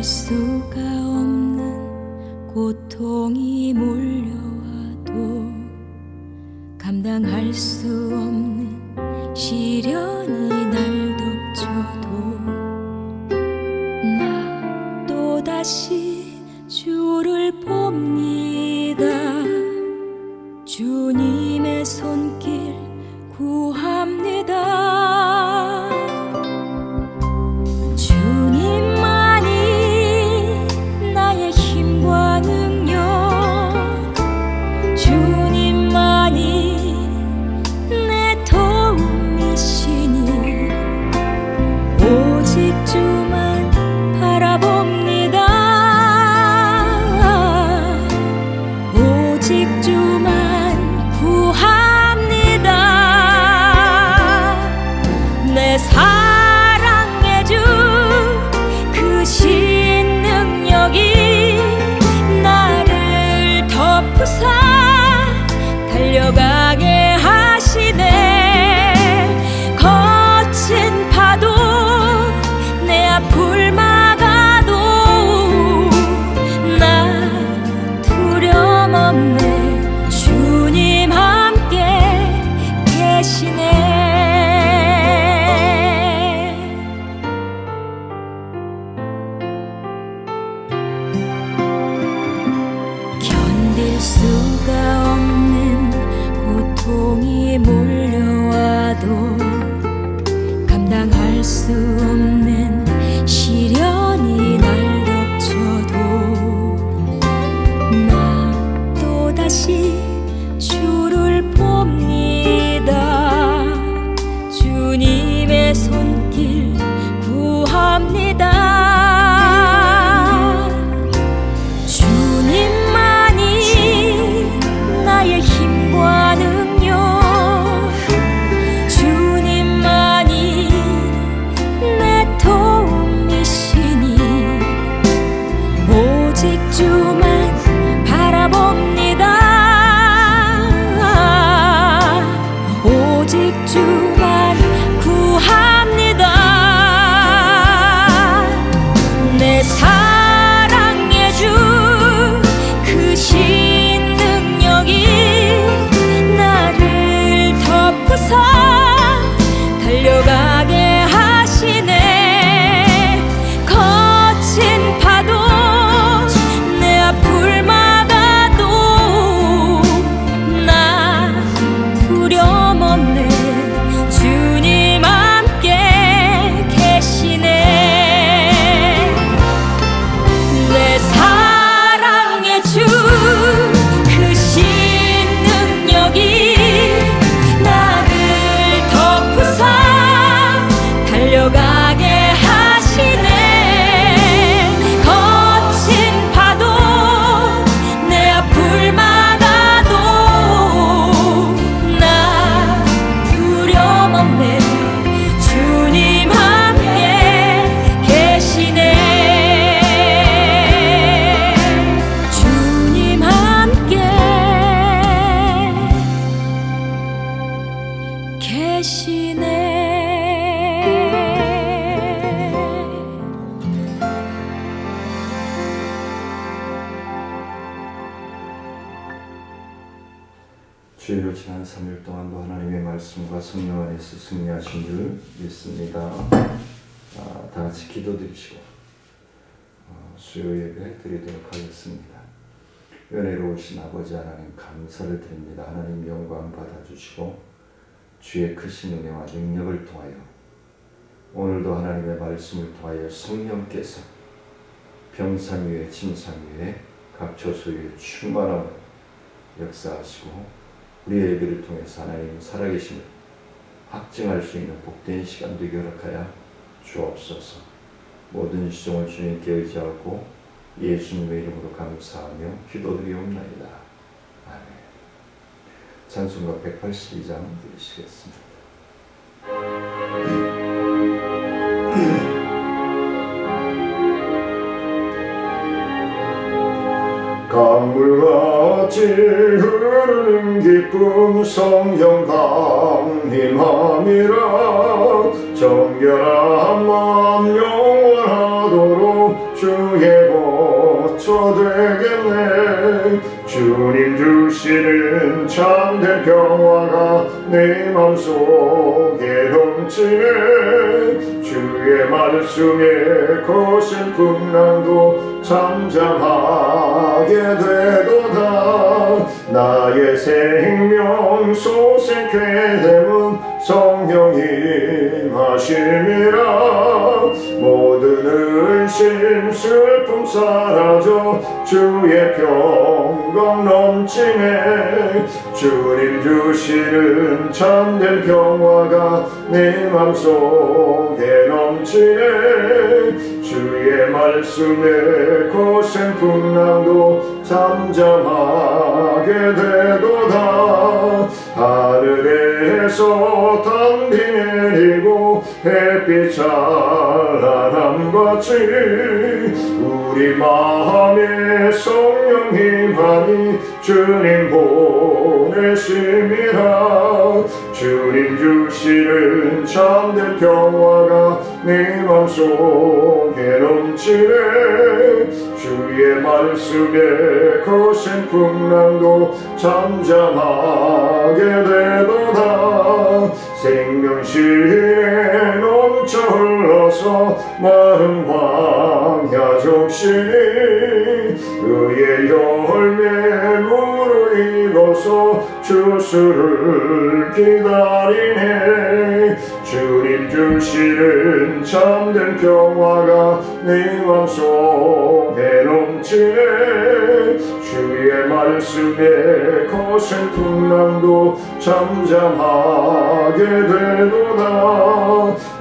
수가 없는 고통이 몰려와도 감당할 수 없는 시련이 날 덮쳐도 나 또다시 주를 봅니다. 주님의 손길 구합니다. 주님만이 나의 힘과 능력, 주님만이 내 도움이시니 오직 주만 바라봅니다. 오직 주만 구합니다. 내 사랑의 주 그 신능력이 나를 덮으사 달려가게 하시네. 거친 파도 내 앞을 막아도 나 두려움 없네. 주님 함께 계시네. 견딜 수가 없는 고통이 몰려와도 감당할 수 없는 시련이 날 덮쳐도 나 또다시 주를 봅니다. 주님의 손길 구합니다. 주님만이 나의 힘과 능력, 주님만이 내 도움이시니 오직 주만 바라봅니다. 오직 주만 구합니다. 내 사랑의 주 그 신능력이 나를 덮으사 달려가게 하시네. 거친 파도 내 앞을 막아도 나 두려움 없네. 주님 함께 계시네. 내 사랑의 주 그 신능력이 나를 덮으사 달려가게 하시네. 거친 파도 내 앞을 막아도 나 두려움 없네. 주님 함께 계시네. 주님 함께 계시네. 주일로 지난 3일 동안도 하나님의 말씀과 성령 안에서 승리하신 줄 믿습니다. 다 같이 기도드리시고 수요 예배 드리도록 하겠습니다. 은혜로우신 아버지 하나님 감사를 드립니다. 하나님 영광 받아주시고 주의 크신 은혜와 능력을 통하여 오늘도 하나님의 말씀을 통하여 성령께서 병상 위에 침상 위에 각 처소 위에 충만함을 역사하시고 우리의 예배를 통해서 하나님 살아계심을 확증할 수 있는 복된 시간 되게 허락하여 주옵소서. 모든 시종을 주님께 의지하고 예수님의 이름으로 감사하며 기도드리옵나이다. 아멘. 찬송가 182장 들으시겠습니다. 강물같이 흐르는 기쁨 성령 강림함이라 정결한 마음 영원하도록 주의 거처 되겠네. 주님 주시는 참된 평화가 내 맘속에 넘치네. 주의 말씀에 거센 풍랑도 잠잠하게 되도다. 나의 생명 소생 쾌됨은 성령 임하심이라. 모든 의심 슬픔 사라져 주의 평강 넘치네. 주님 주시는 참된 평화가 내 맘속에 넘치네. 주의 말씀에 거센 풍랑도 잠잠하게 되도다. 하늘에서 단비 내리고 햇빛 찬란함같이 우리 마음에 성령 임하니 주님 보내심이라. 주님 주시는 참된 평화가 내 맘속에 넘치네. 주의 말씀에 거센 풍랑도 잠잠하게 되도다. 생명신에 넘쳐 흘러서 마른 광야 적시니 의의 열매 무르익어서 주수를 기다리네. 주님 주시는 참된 평화가 내 맘속에 넘치네. 주의 말씀에 거센 풍랑도 잠잠하게 되도다.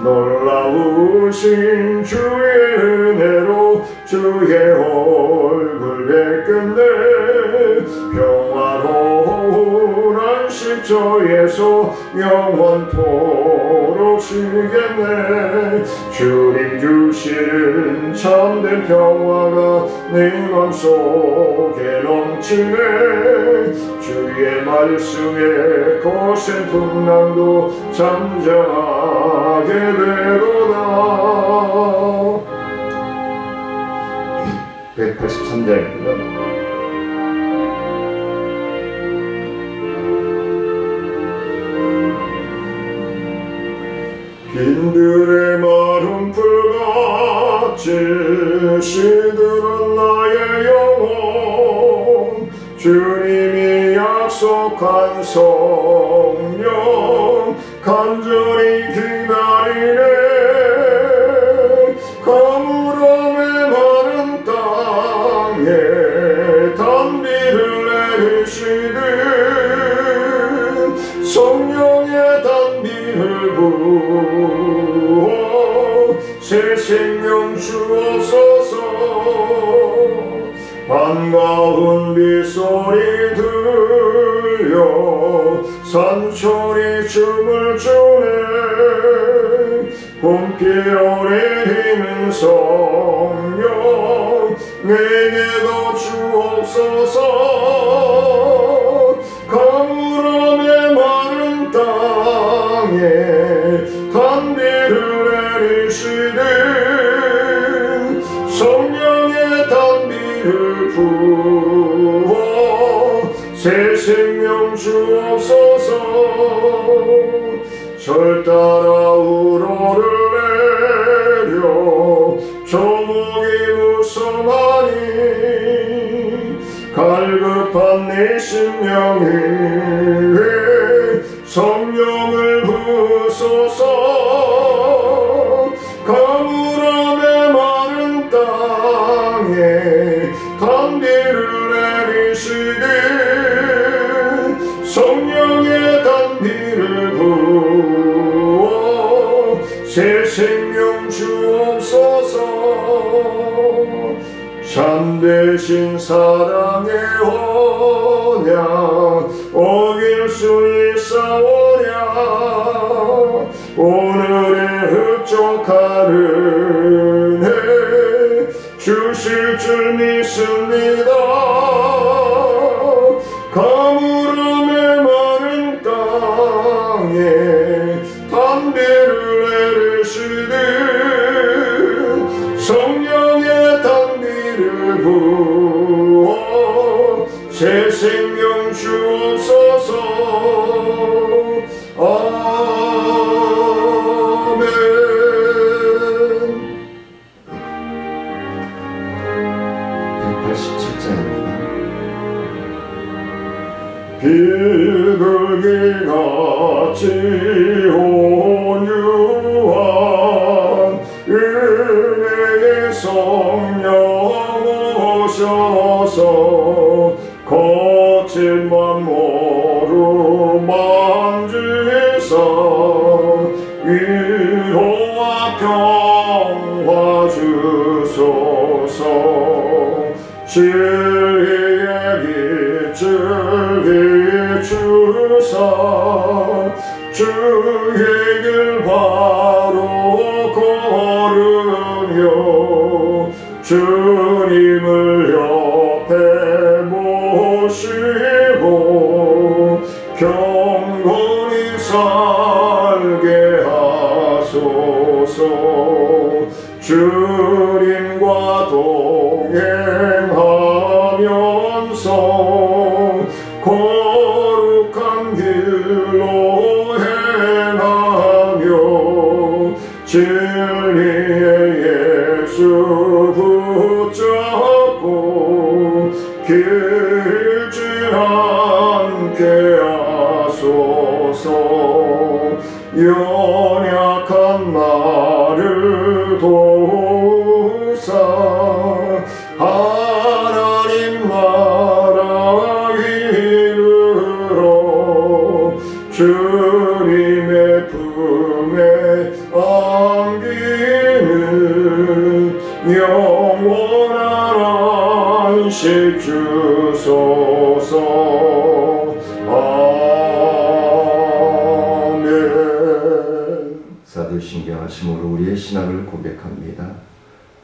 놀라우신 주의 은혜로 주의 얼굴 뵙겠네. 평화로운 안식처에서 영원토록 쉬겠네. 주님 주시는 참된 평화가 내 맘속에 넘치네. 주의 말씀에 거센 풍랑도 잠잠하게 되도다. 183장입니다. 빈들의 마른 풀같이 시들은 나의 영혼. 주님이 약속한 성령 간절히 기다리네. 가물음의 마른 땅에 단비를 내리시듯 성령의 단비를 부어 새 생명 주옵소서. 반가운 빗소리 들려 산초리 춤을 추네. 봄비로 내리는 성령 내게도 주옵소서. 가물음의 마른 땅에 단비를 내리시듯 성령의 단비를 부어 새 생명 주옵소서. 절 따라 우러를 내려 조목이 무성하니 갈급한 내 심령이 성령을 부소서. 가물음의 마른 땅에 단비를 내리시듯 성령의 단비를 부어 새 생명 주옵소서. 참되신 사랑의 언약 어길 수 있사오랴. 오늘의 흡족한 은혜 주실 줄 믿습니다. 가물음의 마른 땅에 단비를 내리시듯 성령의 부어 새 생명 주옵소서. 아멘. 187장입니다. 비둘기같이 온유한 은혜의 성령 오셔서 거친 만모로 만지사 위로와 평화 주소서. 진리의 빛을 비추사 주의 길 바로 걸으며 주님을 옆에 모시고 경건히 살게 하소서. 주님과 동행하면서 거룩한 길로 행하며 진리의 예수 붙잡고 길지 않게 하소서. 연약한 나를 도우사 하나님 나라 이르러 주님의 품에 안기는 영원한 안식 주소서. 사도신경하심으로 우리의 신앙을 고백합니다.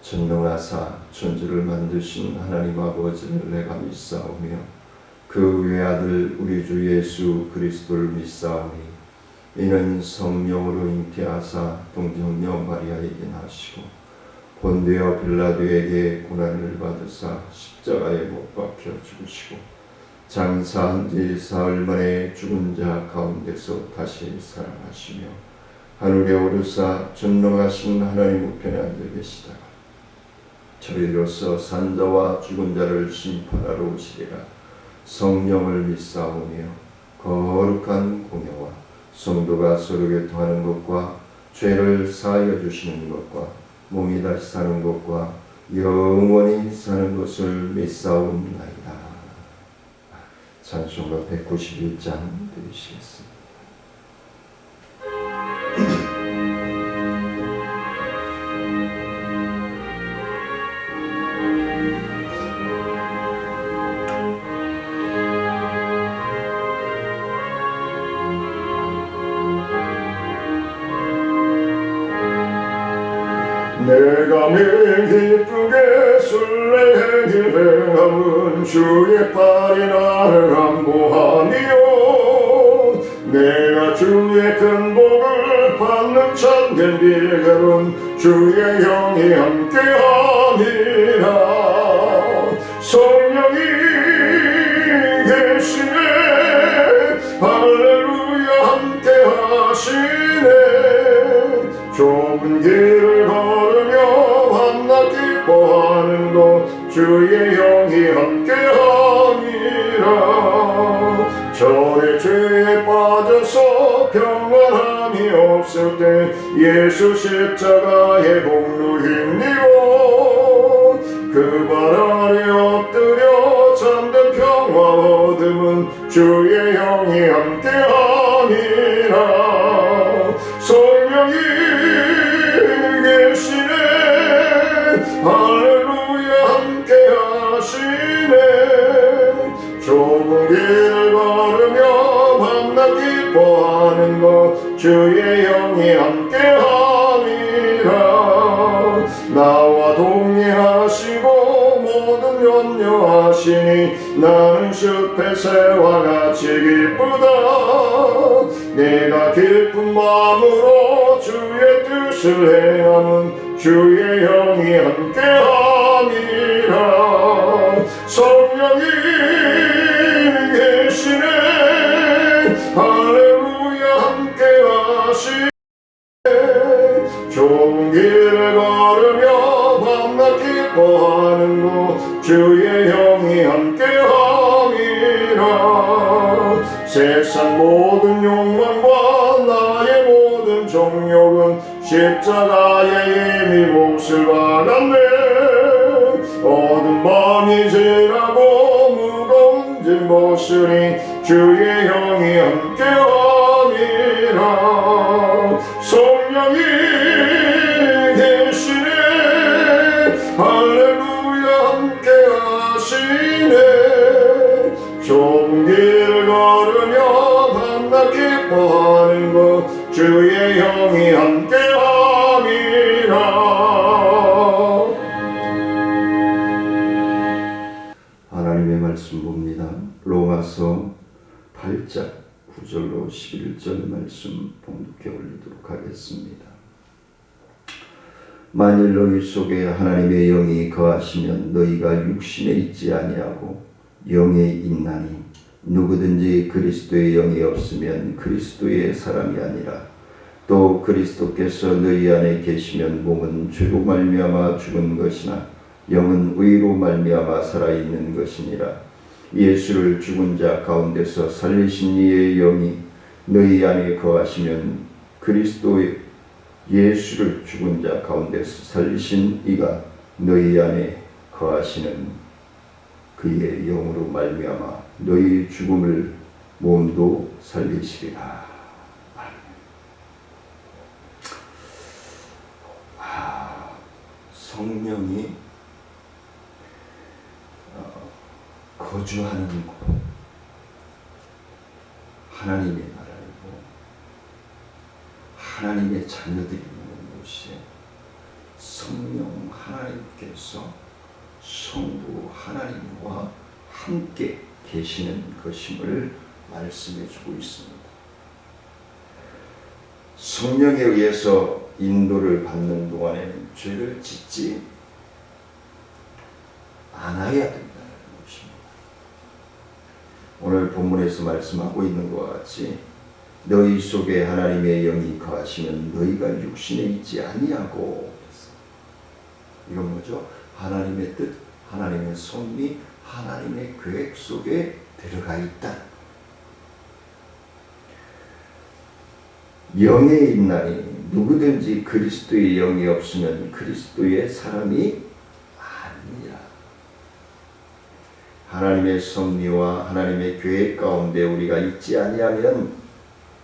전능하사 천지를 만드신 하나님 아버지를 내가 믿사오며 그 외아들 우리 주 예수 그리스도를 믿사오니 이는 성령으로 잉태하사 동정녀 마리아에게 나시고 본되어 빌라도에게 고난을 받으사 십자가에 못 박혀 죽으시고 장사한 지 사흘 만에 죽은 자 가운데서 다시 살아나시며 하늘에 오르사 전능하신 하나님 우편에 앉아 계시다가 저희로서 산자와 죽은 자를 심판하러 오시리라. 성령을 믿사오며 거룩한 공예와 성도가 서로 교통하는 것과 죄를 사하여 주시는 것과 몸이 다시 사는 것과 영원히 사는 것을 믿사옵나이다. 찬송가 191장 들으시겠습니다. 내가 매일 기쁘게 순례길 행함은 주의 팔이 나를 안보하니요. 내가 주의 큰 복을 받는 참된 비결은 주의 영이 함께하니라. 성령이 계시네 할렐루야 함께하시네. 좁은 길을 걸으며 밤낮 기뻐하는 것 주의 영이 함께하니라. 저의 죄에 빠져서 평안함이 없을 때 예수 십자가의 공로 힘입어 그 발 아래 엎드려 잠든 평화 얻음은 주의 영이 함께하니라. 성령이 계시네 할렐루야 함께하시네. 좁은 길을 걸으며 밤낮 기뻐하는 것 주의 영이 함께하니라. 나와 동의하시고 모든 염려하시니 나는 숲의 새와 같이 기쁘다. 내가 기쁜 마음으로 주의 뜻을 행함은 주의 영이 함께하니라. 기뻐하는 것 주의 영이 함께함이라. 세상 모든 욕망과 나의 모든 정욕은 십자가에 이미 몫을 박았네. 어둠 밤이 지나고 무거운 짐 벗으니 주의 영이 함께함이라. 성령이 계시네. 할렐루야 함께하시네. 좁은 길을 걸으며 밤낮 기뻐하는 것 주의 영이 함께함이라. 하나님의 말씀 봅니다. 로마서 8장 9절로 11절 말씀 봉독해 올리도록 하겠습니다. 만일 너희 속에 하나님의 영이 거하시면 너희가 육신에 있지 아니하고 영에 있나니 누구든지 그리스도의 영이 없으면 그리스도의 사람이 아니라. 또 그리스도께서 너희 안에 계시면 몸은 죄로 말미암아 죽은 것이나 영은 의로 말미암아 살아있는 것이니라. 예수를 죽은 자 가운데서 살리신 이의 영이 너희 안에 거하시면 그리스도의 예수를 죽은 자 가운데서 살리신 이가 너희 안에 거하시는 그의 영으로 말미암아 너희 죽음을 몸도 살리시리라. 성령이 거주하는 곳, 하나님의 나라이고 하나님의 자녀들이 있는 곳에 성령 하나님께서 성부 하나님과 함께 계시는 것임을 말씀해 주고 있습니다. 성령에 의해서 인도를 받는 동안에는 죄를 짓지 않아야 된다는 것입니다. 오늘 본문에서 말씀하고 있는 것과 같이 너희 속에 하나님의 영이 거하시면 너희가 육신에 있지 아니하고. 이건 뭐죠? 하나님의 뜻, 하나님의 섭리, 하나님의 계획 속에 들어가 있다. 영에 있나니 누구든지 그리스도의 영이 없으면 그리스도의 사람이 아니라. 하나님의 섭리와 하나님의 계획 가운데 우리가 있지 아니하면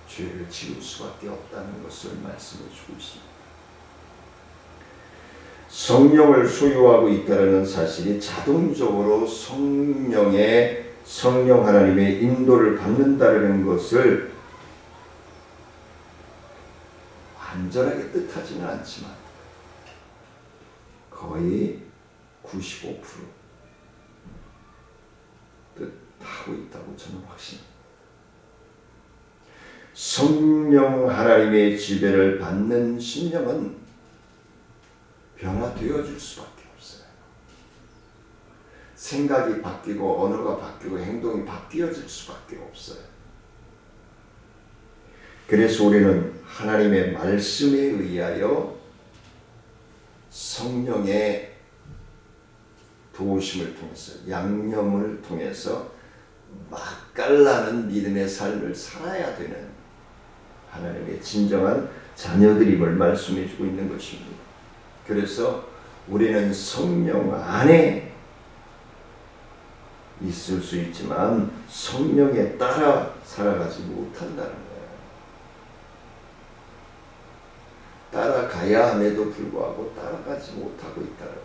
죄를 지을 수밖에 없다는 것을 말씀해 주고 있습니다. 성령을 소유하고 있다는 사실이 자동적으로 성령 하나님의 인도를 받는다는 것을 완전하게 뜻하지는 않지만 거의 95% 뜻하고 있다고 저는 확신합니다. 성령 하나님의 지배를 받는 심령은 변화되어질 수밖에 없어요. 생각이 바뀌고 언어가 바뀌고 행동이 바뀌어질 수밖에 없어요. 그래서 우리는 하나님의 말씀에 의하여 성령의 도우심을 통해서 양념을 통해서 맛깔나는 믿음의 삶을 살아야 되는 하나님의 진정한 자녀들임을 말씀해 주고 있는 것입니다. 그래서 우리는 성령 안에 있을 수 있지만 성령에 따라 살아가지 못한다는 거예요. 따라가야 함에도 불구하고 따라가지 못하고 있다는 거예요.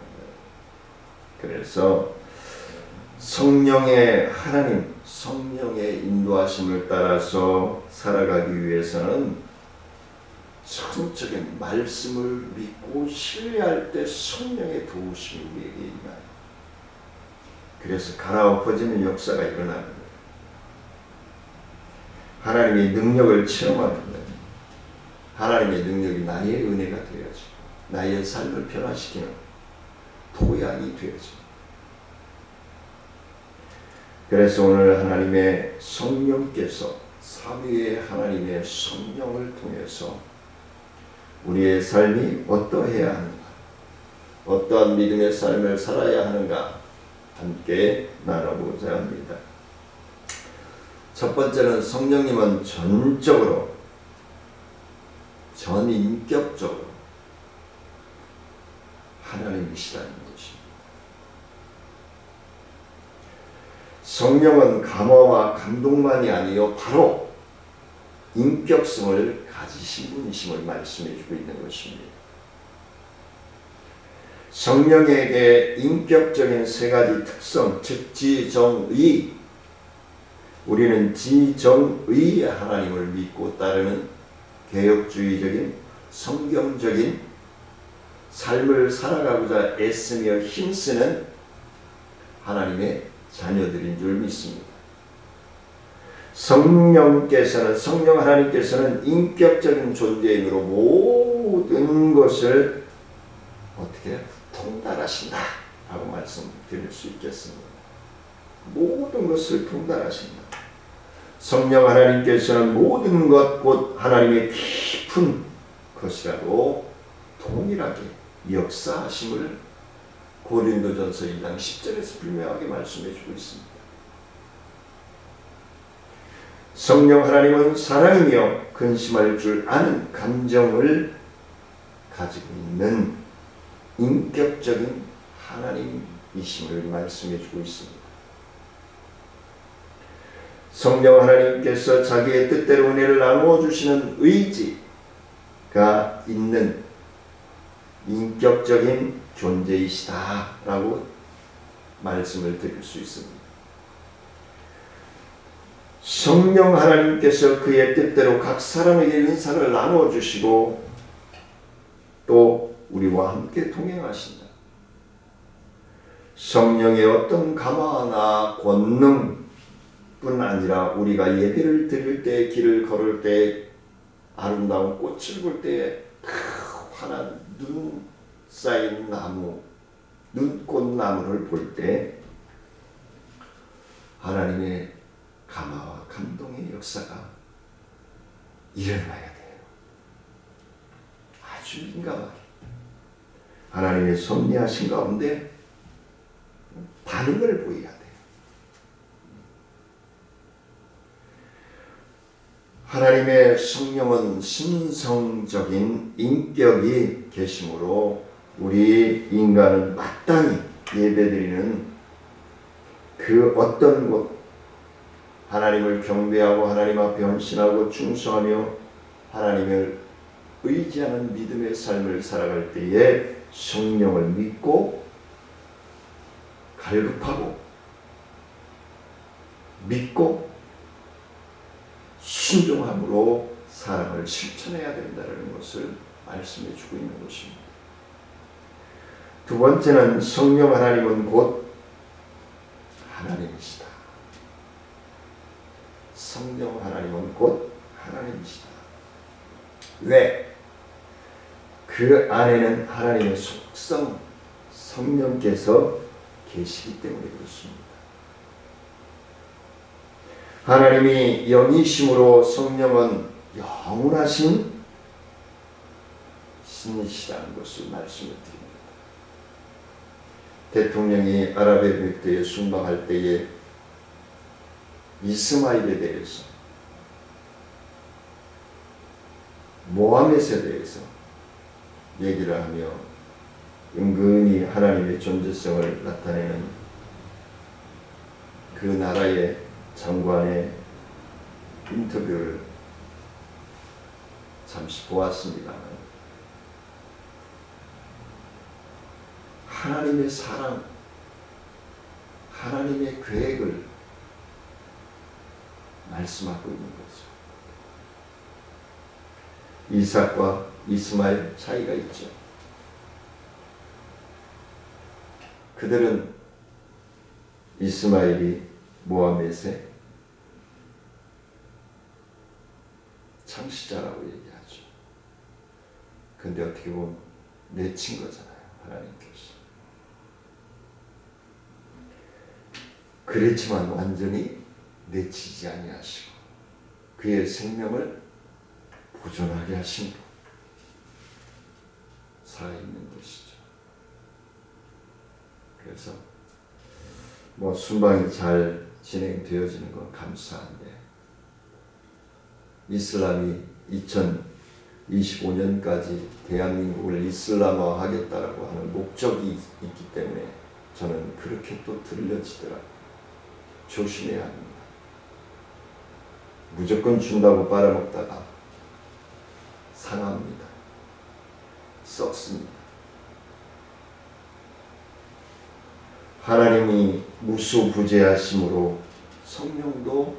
그래서 성령의 하나님, 성령의 인도하심을 따라서 살아가기 위해서는 전적인 말씀을 믿고 신뢰할 때 성령의 도우심이 우리에게 임하요. 그래서 갈아엎어지는 역사가 일어나는 거예요. 하나님의 능력을 체험하는 거예요. 하나님의 능력이 나의 은혜가 되어지고 나의 삶을 변화시키는 토양이 되어지고. 그래서 오늘 하나님의 성령께서 삼위의 하나님의 성령을 통해서 우리의 삶이 어떠해야 하는가, 어떠한 믿음의 삶을 살아야 하는가 함께 나눠보고자 합니다. 첫 번째는 성령님은 전적으로 전인격적으로 하나님이시라는 것입니다. 성령은 감화와 감동만이 아니요 바로 인격성을 가지신 분이심을 말씀해 주고 있는 것입니다. 성령에게 인격적인 세 가지 특성, 즉 지정의, 우리는 지정의 하나님을 믿고 따르는 개혁주의적인 성경적인 삶을 살아가고자 애쓰며 힘쓰는 하나님의 자녀들인 줄 믿습니다. 성령 하나님께서는 인격적인 존재이므로 모든 것을 어떻게 통달하신다 라고 말씀드릴 수 있겠습니다. 모든 것을 통달하신다. 성령 하나님께서는 모든 것 곧 하나님의 깊은 것이라고 동일하게 역사하심을 고린도전서 1장 10절에서 분명하게 말씀해 주고 있습니다. 성령 하나님은 사랑이며 근심할 줄 아는 감정을 가지고 있는 인격적인 하나님이심을 말씀해 주고 있습니다. 성령 하나님께서 자기의 뜻대로 은혜를 나누어 주시는 의지가 있는 인격적인 존재이시다라고 말씀을 드릴 수 있습니다. 성령 하나님께서 그의 뜻대로 각 사람에게 은사를 나누어 주시고 또 우리와 함께 동행하신다. 성령의 어떤 감화나 권능뿐 아니라 우리가 예배를 드릴 때, 길을 걸을 때, 아름다운 꽃을 볼 때 환한 눈 쌓인 나무, 눈꽃나무를 볼 때 하나님의 감화와 감동의 역사가 일어나야 돼요. 아주 민감하게 하나님의 섭리하신 가운데 반응을 보여야 돼요. 하나님의 성령은 신성적인 인격이 계시므로 우리 인간은 마땅히 예배드리는 그 어떤 것, 하나님을 경배하고 하나님 앞에 헌신하고 충성하며 하나님을 의지하는 믿음의 삶을 살아갈 때에 성령을 믿고 갈급하고 믿고 순종함으로 사랑을 실천해야 된다는 것을 말씀해 주고 있는 것입니다. 두 번째는 성령 하나님은 곧 하나님이시다. 성령 하나님은 곧 하나님이시다. 왜? 그 안에는 하나님의 속성, 성령께서 계시기 때문에 그렇습니다. 하나님이 영이심으로 성령은 영원하신 신이시라는 것을 말씀을 드립니다. 대통령이 아랍에미리트에 순방할 때에 이스마일에 대해서, 모하멧에 대해서 얘기를 하며 은근히 하나님의 존재성을 나타내는 그 나라의 장관의 인터뷰를 잠시 보았습니다만 하나님의 사랑, 하나님의 계획을 말씀하고 있는 거죠. 이삭과 이스마엘 차이가 있죠. 그들은 이스마엘이 모하멧의 창시자라고 얘기하죠. 근데 어떻게 보면 내친 거잖아요. 하나님께서. 그렇지만 완전히 내치지 아니하시고 그의 생명을 보존하게 하심으로 살아있는 것이죠. 그래서 뭐 순방이 잘 진행되어지는 건 감사한데 이슬람이 2025년까지 대한민국을 이슬람화하겠다라고 하는 목적이 있기 때문에 저는 그렇게 또 들려지더라고요. 조심해야 합니다. 무조건 준다고 빨아먹다가 상합니다. 썩습니다. 하나님이 무소부재하심으로 성령도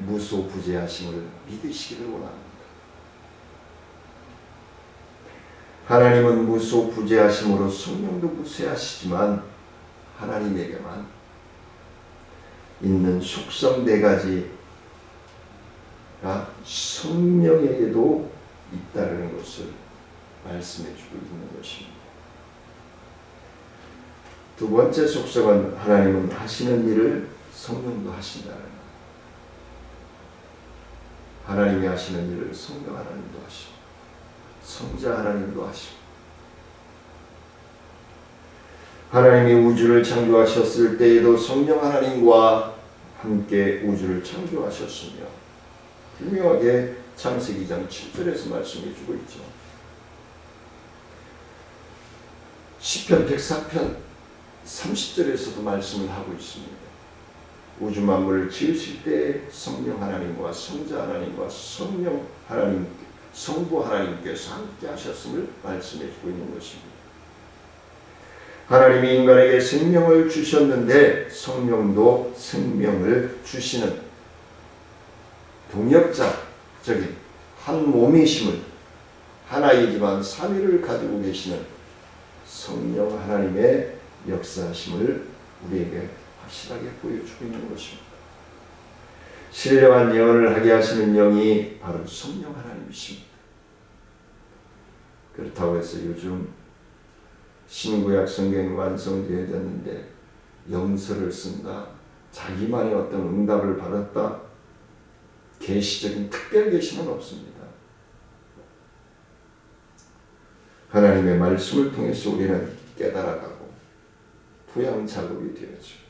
무소부재하심을 믿으시기를 원합니다. 하나님은 무소부재하심으로 성령도 무쇠하시지만 하나님에게만 있는 속성 4가지가 성령에게도 있다는 것을 말씀해주고 있는 것입니다. 두 번째 속성은 하나님은 하시는 일을 성령도 하신다는 것. 하나님이 하시는 일을 성령 하나님도 하시고 성자 하나님도 하시고 하나님이 우주를 창조하셨을 때에도 성령 하나님과 함께 우주를 창조하셨으며 분명하게 창세기 2장 7절에서 말씀해 주고 있죠. 시편 104편 30절에서도 말씀을 하고 있습니다. 우주 만물을 지으실 때 성령 하나님과 성자 하나님과 성령 하나님, 성부 하나님께서 함께 하셨음을 말씀해 주고 있는 것입니다. 하나님이 인간에게 생명을 주셨는데 성령도 생명을 주시는 동역자적인 한 몸이심을 하나이지만 삼위를 가지고 계시는 성령 하나님의 역사하심을 우리에게 확실하게 보여주고 있는 것입니다. 신령한 예언을 하게 하시는 영이 바로 성령 하나님이십니다. 그렇다고 해서 요즘 신구약 성경이 완성되어졌는데 영서를 쓴다, 자기만의 어떤 응답을 받았다, 계시적인 특별 계시는 없습니다. 하나님의 말씀을 통해서 우리는 깨달아가고 부양 작업이 되어지고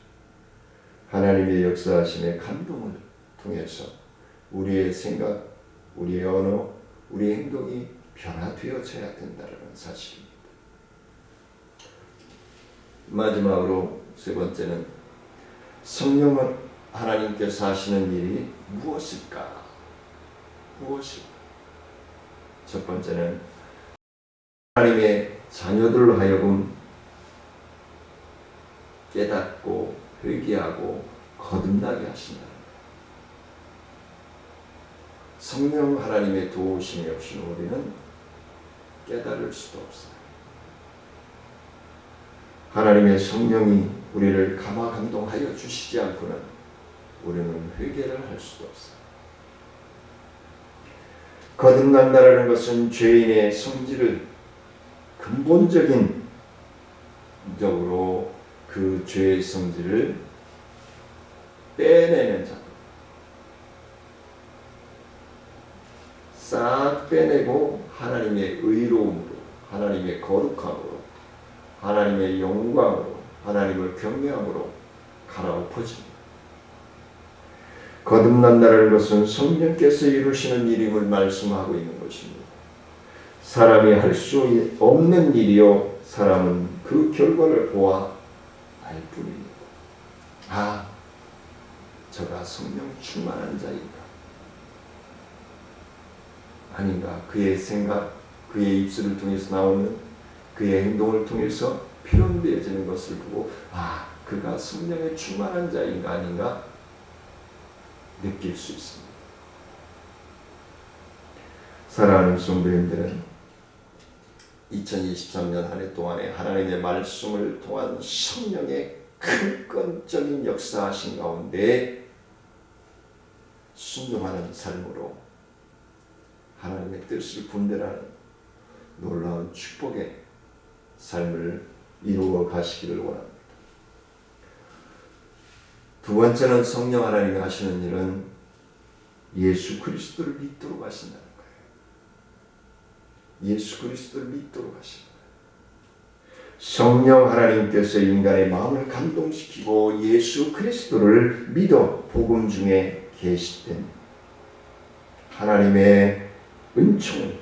하나님의 역사하심의 감동을 통해서 우리의 생각, 우리의 언어, 우리의 행동이 변화되어져야 된다는 사실입니다. 마지막으로 세 번째는 성령 하나님께서 하시는 일이 무엇일까? 무엇일까? 첫 번째는 하나님의 자녀들로 하여금 깨닫고 회개하고 거듭나게 하신다. 성령 하나님의 도우심이 없이는 우리는 깨달을 수도 없어요. 하나님의 성령이 우리를 감화감동하여 주시지 않고는 우리는 회개를 할 수도 없어요. 거듭난다라는 것은 죄인의 성질을 근본적인 적으로 그 죄의 성질을 빼내는 작업. 싹 빼내고 하나님의 의로움으로, 하나님의 거룩함으로, 하나님의 영광으로, 하나님을 경외함으로 갈아엎어집니다. 거듭난다는 것은 성령께서 이루시는 일임을 말씀하고 있는 것입니다. 사람이 할 수 없는 일이요, 사람은 그 결과를 보아 알 뿐입니다. 아, 저가 성령 충만한 자인가? 아닌가? 그의 생각, 그의 입술을 통해서 나오는 그의 행동을 통해서 표현되어지는 것을 보고 아, 그가 성령에 충만한 자인가 아닌가 느낄 수 있습니다. 사랑하는 성도님들은 2023년 한 해 동안에 하나님의 말씀을 통한 성령의 근본적인 역사하신 가운데 순종하는 삶으로 하나님의 뜻을 분별하는 놀라운 축복의 삶을 이루어 가시기를 원합니다. 두 번째는 성령 하나님이 하시는 일은 예수 그리스도를 믿도록 하신다는 거예요. 예수 그리스도를 믿도록 하신다. 성령 하나님께서 인간의 마음을 감동시키고 예수 그리스도를 믿어 복음 중에 계시된 하나님의 은총을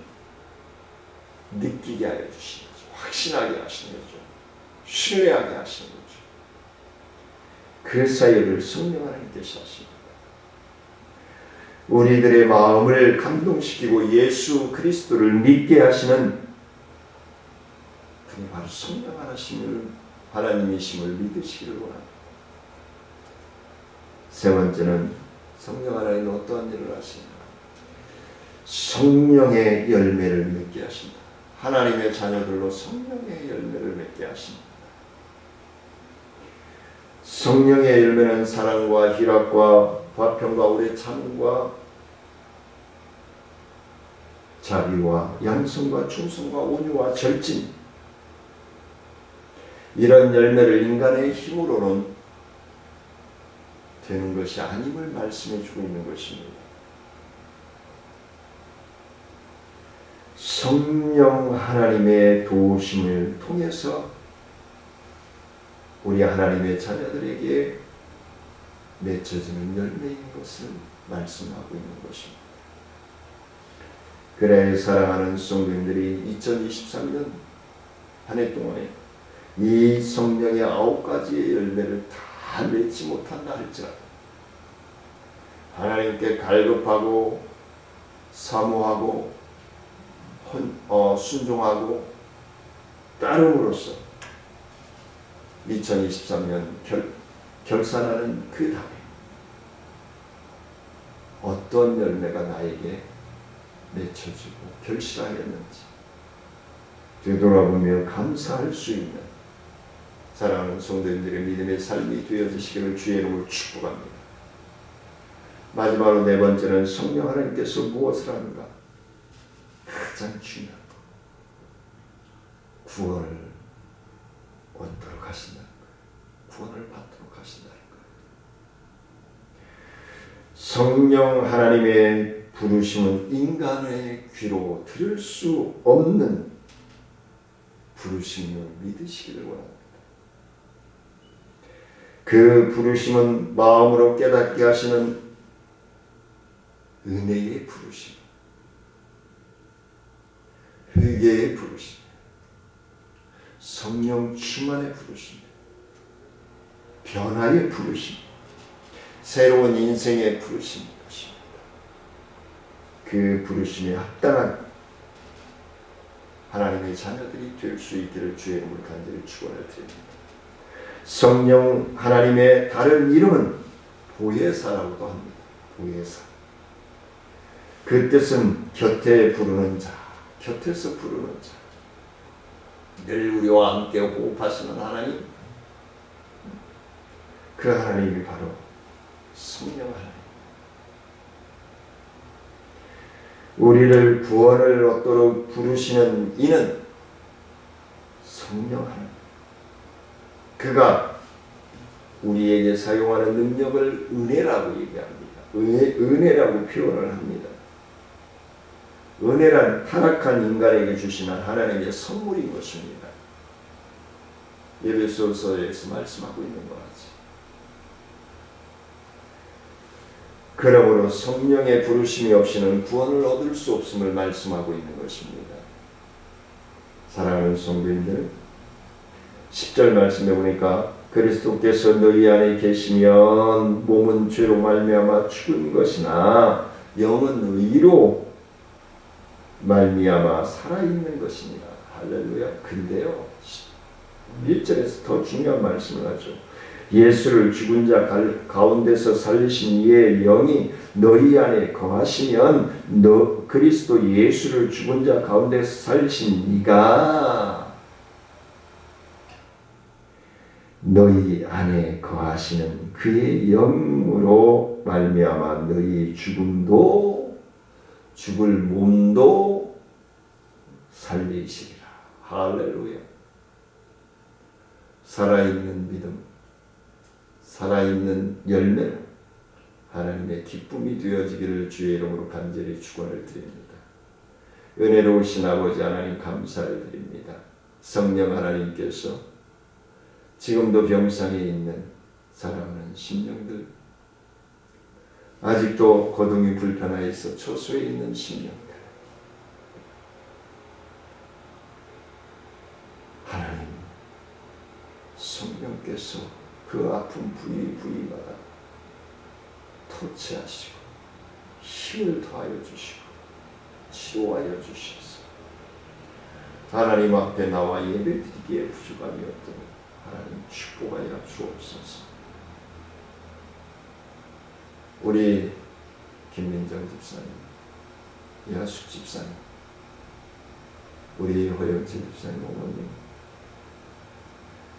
느끼게 하여 주시는 거죠. 확신하게 하시는 거죠. 신뢰하게 하시는 거죠. 그 사역을 성령 하나님께서 하십니다. 우리들의 마음을 감동시키고 예수 그리스도를 믿게 하시는 그게 바로 성령 하나님이심을 믿으시기를 원합니다. 세 번째는 성령 하나님은 어떠한 일을 하시는가? 성령의 열매를 맺게 하신다. 하나님의 자녀들로 성령의 열매를 맺게 하신다. 성령의 열매는 사랑과 희락과 화평과 오래 참음과 자비와 양성과 충성과 온유와 절진, 이런 열매를 인간의 힘으로는 되는 것이 아님을 말씀해 주고 있는 것입니다. 성령 하나님의 도우심을 통해서 우리 하나님의 자녀들에게 맺혀지는 열매인 것을 말씀하고 있는 것입니다. 그래 사랑하는 성도님들이 2023년 한 해 동안에 이 성령의 9가지의 열매를 다 맺지 못한다 할지라도 하나님께 갈급하고 사모하고 순종하고 따름으로써 2023년 결산하는 그 다음에 어떤 열매가 나에게 맺혀지고 결실하였는지 되돌아보며 감사할 수 있는 사랑하는 성도님들의 믿음의 삶이 되어지시기를 주의 이름으로 축복합니다. 마지막으로 네 번째는 성령 하나님께서 무엇을 하는가? 가장 중요한 것, 구원을 얻도록 하신다는 것, 구원을 받도록 하신다는 것. 성령 하나님의 부르심은 인간의 귀로 들을 수 없는 부르심을 믿으시기를 원합니다. 그 부르심은 마음으로 깨닫게 하시는 은혜의 부르심, 회개의 부르심, 성령 충만의 부르심, 변화의 부르심, 새로운 인생의 부르심인 것입니다. 그 부르심에 합당한 하나님의 자녀들이 될 수 있기를 주의 이름으로 간절히 축원을 드립니다. 성령 하나님의 다른 이름은 보혜사라고도 합니다. 보혜사. 그 뜻은 곁에 부르는 자, 곁에서 부르는 자. 늘 우리와 함께 호흡하시는 하나님, 그 하나님이 바로 성령 하나님. 우리를 구원을 얻도록 부르시는 이는 성령 하나님. 그가 우리에게 사용하는 능력을 은혜라고 얘기합니다. 은혜라고 표현을 합니다. 은혜란 타락한 인간에게 주시는 하나님의 선물인 것입니다. 에베소서에서 말씀하고 있는 것 같이. 그러므로 성령의 부르심이 없이는 구원을 얻을 수 없음을 말씀하고 있는 것입니다. 사랑하는 성도님들, 10절 말씀해 보니까 그리스도께서 너희 안에 계시면 몸은 죄로 말미암아 죽은 것이나 영은 의로 말미암아 살아있는 것이니라. 할렐루야. 근데요, 1절에서 더 중요한 말씀을 하죠. 예수를 죽은 자 가운데서 살리신 이의 영이 너희 안에 거하시면 그리스도 예수를 죽은 자 가운데서 살리신 이가 너희 안에 거하시는 그의 영으로 말미암아 너희 죽음도 죽을 몸도 살리시리라. 할렐루야. 살아있는 믿음, 살아있는 열매로 하나님의 기쁨이 되어지기를 주의 이름으로 간절히 축원을 드립니다. 은혜로우신 아버지 하나님 감사를 드립니다. 성령 하나님께서 지금도 병상에 있는 사랑하는 심령들, 아직도 거동이 불편하여서 초소에 있는 심령들, 하나님 성령께서 그 아픈 부위마다 터치하시고 힘을 더하여 주시고 치료하여 주셔서 하나님 앞에 나와 예배드리기에 부족함이 없도록 하나님 축복하여 주옵소서. 우리 김민정 집사님, 야숙 집사님, 우리 허영진 집사님 어머님,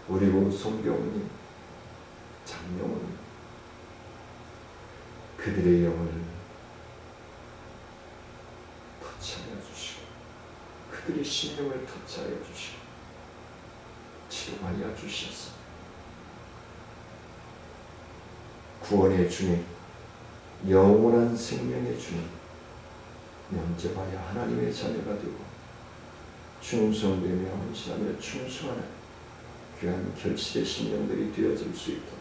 우리 송경님, 장명훈, 그들의 영을 터치하여 주시고 그들의 심령을 터치하여 주시고 치료하여 주셔서 구원의 주님, 영원한 생명의 주님 면접하여 하나님의 자녀가 되고 충성되며 헌신하며 충성하는 귀한 결실의 심령들이 되어질 수 있도록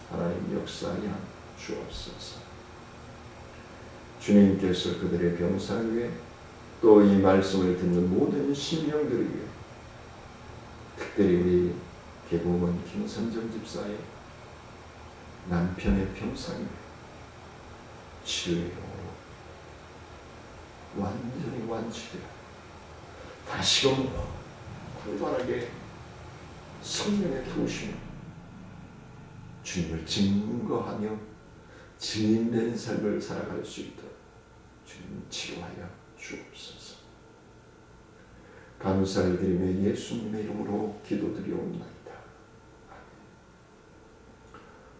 하나님 역사하여 주옵소서. 주님께서 그들의 병상 위에 또 이 말씀을 듣는 모든 심령들을 위해 특별히 우리 개봉원 김선정 집사의 남편의 병상 위에 치료의 영으로 완전히 완치되어 다시금 활발하게 성령의 도우심으로 주님을 증거하며 증인된 삶을 살아갈 수 있도록 주님 치료하여 주옵소서. 감사를 드리며 예수님의 이름으로 기도드리옵나이다.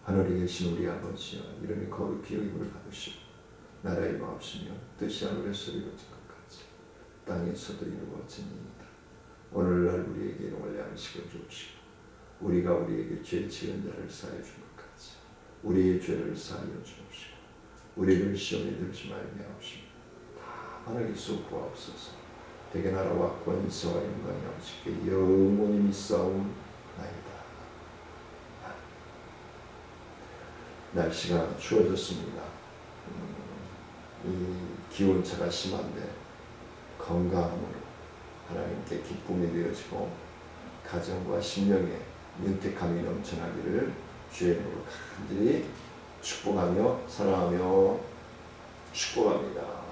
하늘에 계신 우리 아버지여, 이름이 거룩히 여김을 받으시고 나라의 마옵시며 뜻이 하늘에서 이루어진 것 같이 땅에서도 이루어지니이다. 오늘날 우리에게 일용할 양식을 주옵시고 우리가 우리에게 죄 지은 자를 사하여 준 것 같이 우리의 죄를 사하여 주옵시고 우리를 시험에 들지 말게 하옵시고 다만 하나님께서 구하옵소서. 대개 나라와 권세와 영광이 아버지께 영원히 믿사옵나이다. 날씨가 추워졌습니다. 이 기온차가 심한데 건강으로 하나님께 기쁨이 되어지고 가정과 심령에 윤택함이 넘쳐나기를 주의 이름으로 간절히 축복하며 사랑하며 축복합니다.